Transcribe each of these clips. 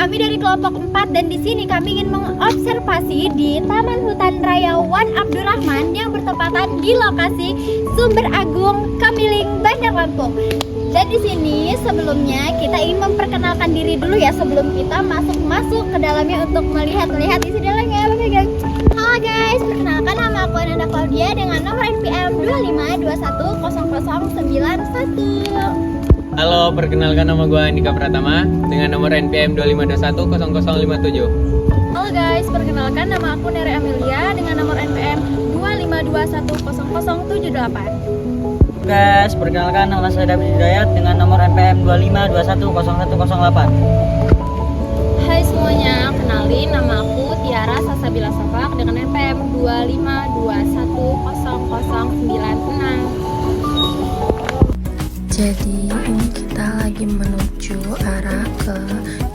kami dari kelompok 4 dan di sini kami ingin mengobservasi di Taman Hutan Raya Wan Abdurrahman yang bertepatan di lokasi Sumber Agung, Kamiling, Bandar Lampung. Dan di sini sebelumnya kita ingin memperkenalkan diri dulu ya sebelum kita masuk ke dalamnya untuk melihat isi dalamnya. Oke guys. Halo guys, perkenalkan nama aku Ananda Claudia dengan nomor NPM 25210091. Halo, perkenalkan nama gue Andika Pratama dengan nomor NPM 25210057. Halo guys, perkenalkan nama aku Nere Amelia dengan nomor NPM 25210078. Guys, perkenalkan nama saya David Hidayat dengan nomor NPM 25210108. Hai semuanya, kenalin nama aku Tiara Sasabila Safak dengan NPM 25210096. Jadi ini kita lagi menuju arah ke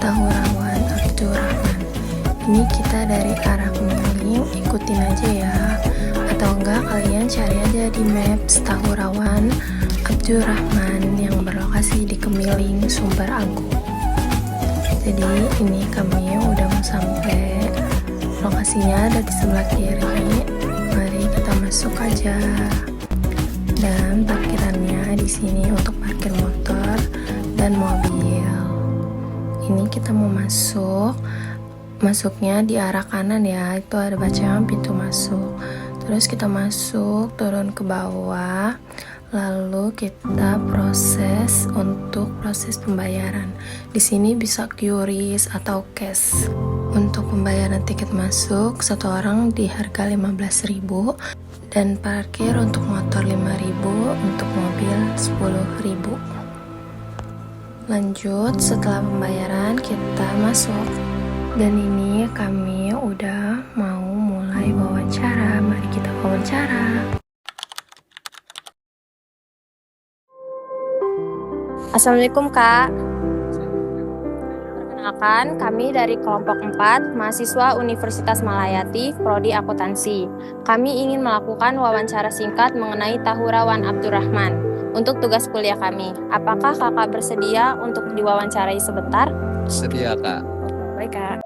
Tahura Wan Abdurrahman. Ini kita dari arah Kemiling, ikutin aja ya. Atau enggak kalian cari aja di Maps Tahura Wan Abdurrahman yang berlokasi di Kemiling, Sumber Agung. Jadi ini kami udah mau sampai, lokasinya ada di sebelah kiri. Mari kita masuk aja. Dan parkirannya di sini untuk parkir motor dan mobil. Ini kita mau masuk. Masuknya di arah kanan ya. Itu ada bacaan pintu masuk. Terus kita masuk, turun ke bawah. Lalu kita proses untuk proses pembayaran. Di sini bisa QRIS atau cash. Untuk pembayaran tiket masuk satu orang di harga 15.000 dan parkir untuk motor 5.000, untuk mobil 10.000. Lanjut, setelah pembayaran kita masuk. Dan ini kami udah mau mulai wawancara. Mari kita wawancara. Assalamualaikum Kak. Perkenalkan, kami dari kelompok 4, mahasiswa Universitas Malayati, Prodi Akuntansi. Kami ingin melakukan wawancara singkat mengenai Tahura Wan Abdurrahman untuk tugas kuliah kami. Apakah kakak bersedia untuk diwawancarai sebentar? Sedia, Kak. Baik Kak.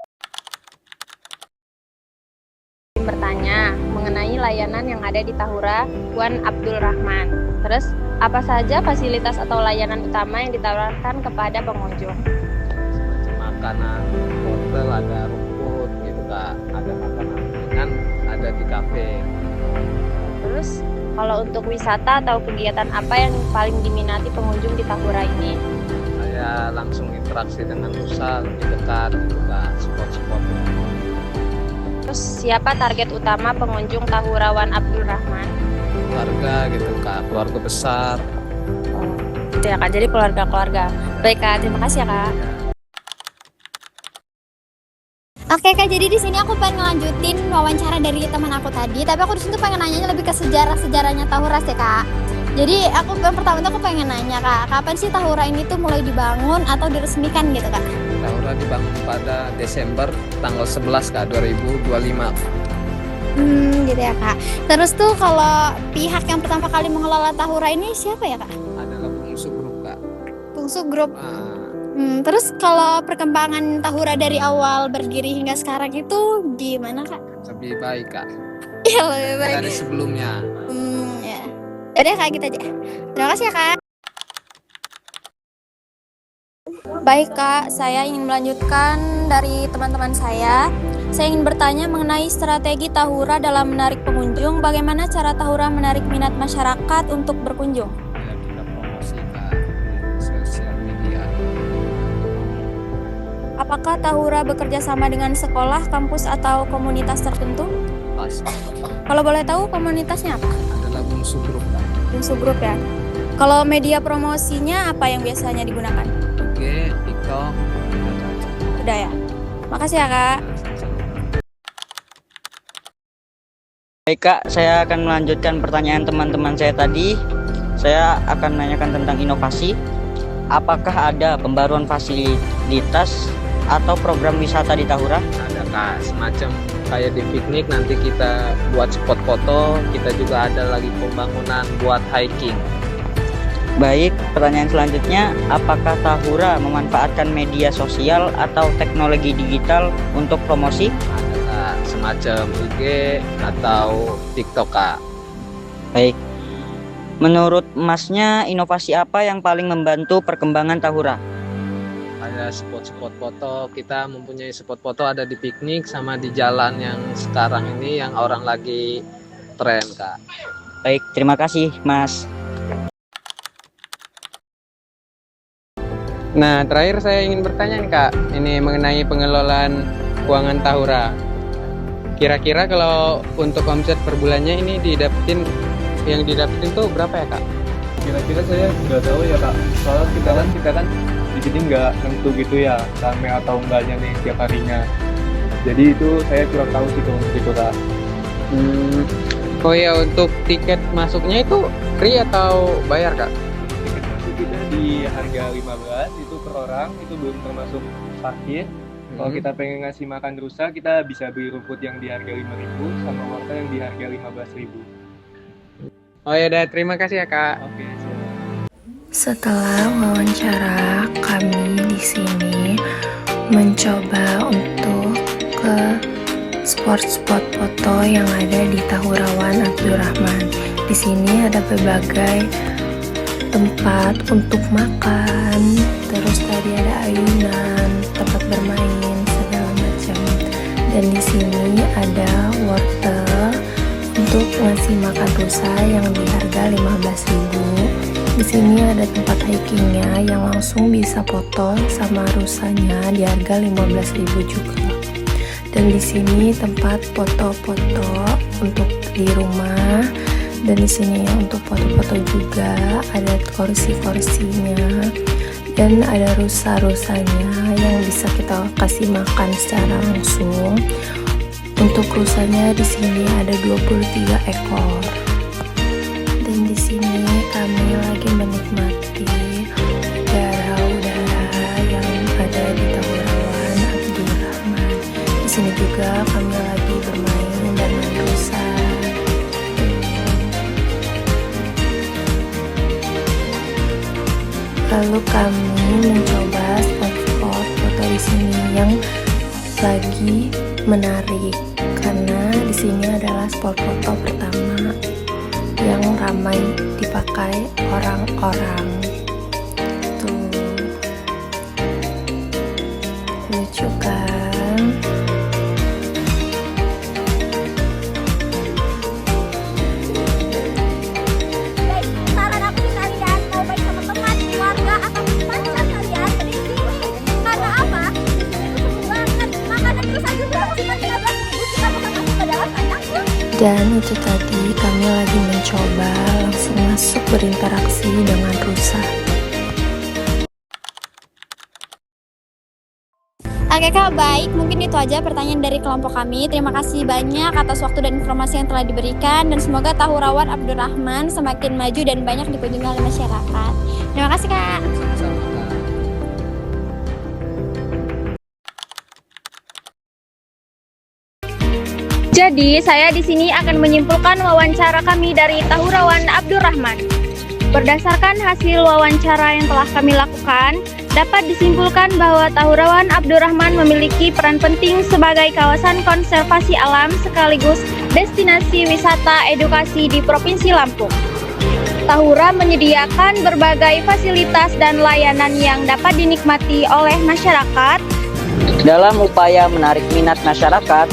Bertanya mengenai layanan yang ada di Tahura Wan Abdurrahman. Terus, apa saja fasilitas atau layanan utama yang ditawarkan kepada pengunjung? Makanan, hotel, ada rumput gitu, Kak. Ada makanan ringan, ada di kafe. Terus, kalau untuk wisata atau kegiatan apa yang paling diminati pengunjung di Tahura ini? Saya langsung interaksi dengan Nusa, lebih dekat gitu, Kak. Spot-spotnya. Terus, siapa target utama pengunjung Tahura Wan Abdurrahman? Keluarga gitu, Kak. Keluarga besar. Gitu ya Kak, jadi keluarga-keluarga. Baik Kak, terima kasih ya Kak. Oke Kak, jadi di sini aku pengen ngelanjutin wawancara dari teman aku tadi, tapi aku di sini tuh pengen nanya lebih ke sejarahnya Tahura sih Kak. Jadi yang pertama tuh aku pengen nanya Kak, kapan sih Tahura ini tuh mulai dibangun atau diresmikan gitu Kak? Tahura dibangun pada Desember tanggal 11, Kak, 2025. Gitu ya Kak. Terus tuh kalau pihak yang pertama kali mengelola Tahura ini siapa ya Kak? Adalah Bungsu Group, Kak. Bungsu Group. Terus kalau perkembangan Tahura dari awal berdiri hingga sekarang itu gimana Kak? Lebih baik, Kak, Iya lebih baik. dari sebelumnya. Ya. Udah Kak gitu aja. Terima kasih ya Kak. Baik Kak, saya ingin melanjutkan dari teman-teman saya. Saya ingin bertanya mengenai strategi Tahura dalam menarik pengunjung. Bagaimana cara Tahura menarik minat masyarakat untuk berkunjung? Ya, kita promosi, Kak, di sosial media. Apakah Tahura bekerja sama dengan sekolah, kampus, atau komunitas tertentu? Pas. Kalau boleh tahu komunitasnya apa? Adalah Bungsu Group, Kak. Bungsu Group ya. Kalau media promosinya apa yang biasanya digunakan? Oke, TikTok. Udah ya. Makasih ya Kak. Baik Kak, saya akan melanjutkan pertanyaan teman-teman saya tadi. Saya akan menanyakan tentang inovasi. Apakah ada pembaruan fasilitas atau program wisata di Tahura? Ada, Kak, semacam kayak di piknik nanti kita buat spot foto. Kita juga ada lagi pembangunan buat hiking. Baik, pertanyaan selanjutnya, apakah Tahura memanfaatkan media sosial atau teknologi digital untuk promosi? Ada Kak, semacam IG atau TikTok Kak. Baik. Menurut Masnya, inovasi apa yang paling membantu perkembangan Tahura? Ada spot-spot foto, kita mempunyai spot foto ada di piknik sama di jalan yang sekarang ini yang orang lagi tren Kak. Baik, terima kasih Mas. Nah, terakhir saya ingin bertanya nih Kak, ini mengenai pengelolaan keuangan Tahura. Kira-kira kalau untuk omset per bulannya ini yang didapetin tuh berapa ya Kak? Kira-kira saya nggak tahu ya Kak, soalnya kita kan di sini nggak tentu gitu ya, rame atau enggaknya nih tiap harinya. Jadi itu saya kurang tahu sih kalau gitu Kak. Oh ya, untuk tiket masuknya itu free atau bayar Kak? Tiket masuk kita di harga 15 itu per orang, itu belum termasuk parkir. Kalau kita pengen ngasih makan rusa, kita bisa beli rumput yang di harga 5.000 sama wortel yang di harga 15.000. Oh ya udah, terima kasih ya Kak. Oke, siap. Setelah wawancara, kami di sini mencoba untuk ke spot foto yang ada di Tahura One Abdurrahman. Di sini ada berbagai tempat untuk makan, terus tadi ada ayunan, tempat bermain segala macam. Dan di sini ada wortel untuk ngasih makan rusa yang di harga 15.000. Di sini ada tempat hikingnya yang langsung bisa foto sama rusanya di harga 15.000 juga. Dan di sini tempat foto-foto untuk di rumah. Dan di sini untuk foto-foto juga ada kursi-kursinya dan ada rusa-rusanya yang bisa kita kasih makan secara langsung. Untuk rusanya di sini ada 23 ekor. Dan di sini kami lagi menikmati udara-udara yang ada di Tahura One Abdurrahman. Di sini juga kami lagi bermain dan main rusa. Lalu kami mencoba spot-spot foto di sini yang lagi menarik karena di sini adalah spot foto pertama yang ramai dipakai orang-orang. Tuh, lucu kan? Baik, saran aku ke kalian mau baik sama teman, keluarga atau pacar kalian beli di sini. Karena apa? Di sini tuh semua makanan terus aja berapa cuma 15.000 kita bisa masuk ke dalam banyak tuh. Dan itu tadi kami lagi mencoba langsung masuk berinteraksi dengan rusa. Oke Kak, baik. Mungkin itu aja pertanyaan dari kelompok kami. Terima kasih banyak atas waktu dan informasi yang telah diberikan. Dan semoga Tahura One Abdurrahman semakin maju dan banyak dikunjungi oleh masyarakat. Terima kasih Kak. Sama Kak. Jadi, saya di sini akan menyimpulkan wawancara kami dari Tahura One Abdurrahman. Berdasarkan hasil wawancara yang telah kami lakukan, dapat disimpulkan bahwa Tahura One Abdurrahman memiliki peran penting sebagai kawasan konservasi alam sekaligus destinasi wisata edukasi di Provinsi Lampung. Tahura menyediakan berbagai fasilitas dan layanan yang dapat dinikmati oleh masyarakat. Dalam upaya menarik minat masyarakat,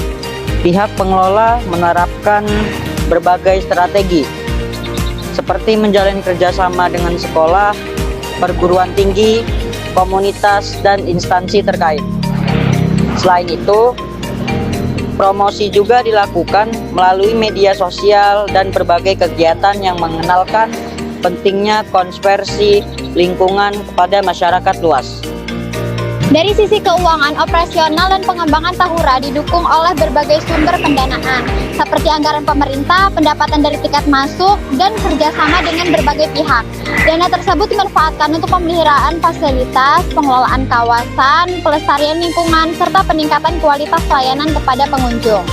pihak pengelola menerapkan berbagai strategi seperti menjalin kerjasama dengan sekolah, perguruan tinggi, komunitas, dan instansi terkait. Selain itu, promosi juga dilakukan melalui media sosial dan berbagai kegiatan yang mengenalkan pentingnya konservasi lingkungan kepada masyarakat luas. Dari sisi keuangan, operasional dan pengembangan Tahura didukung oleh berbagai sumber pendanaan, seperti anggaran pemerintah, pendapatan dari tiket masuk, dan kerjasama dengan berbagai pihak. Dana tersebut dimanfaatkan untuk pemeliharaan fasilitas, pengelolaan kawasan, pelestarian lingkungan, serta peningkatan kualitas layanan kepada pengunjung.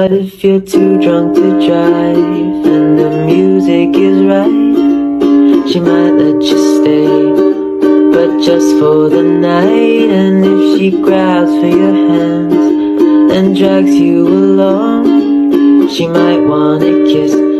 But if you're too drunk to drive and the music is right, she might let you stay, but just for the night. And if she grabs for your hands and drags you along, she might wanna kiss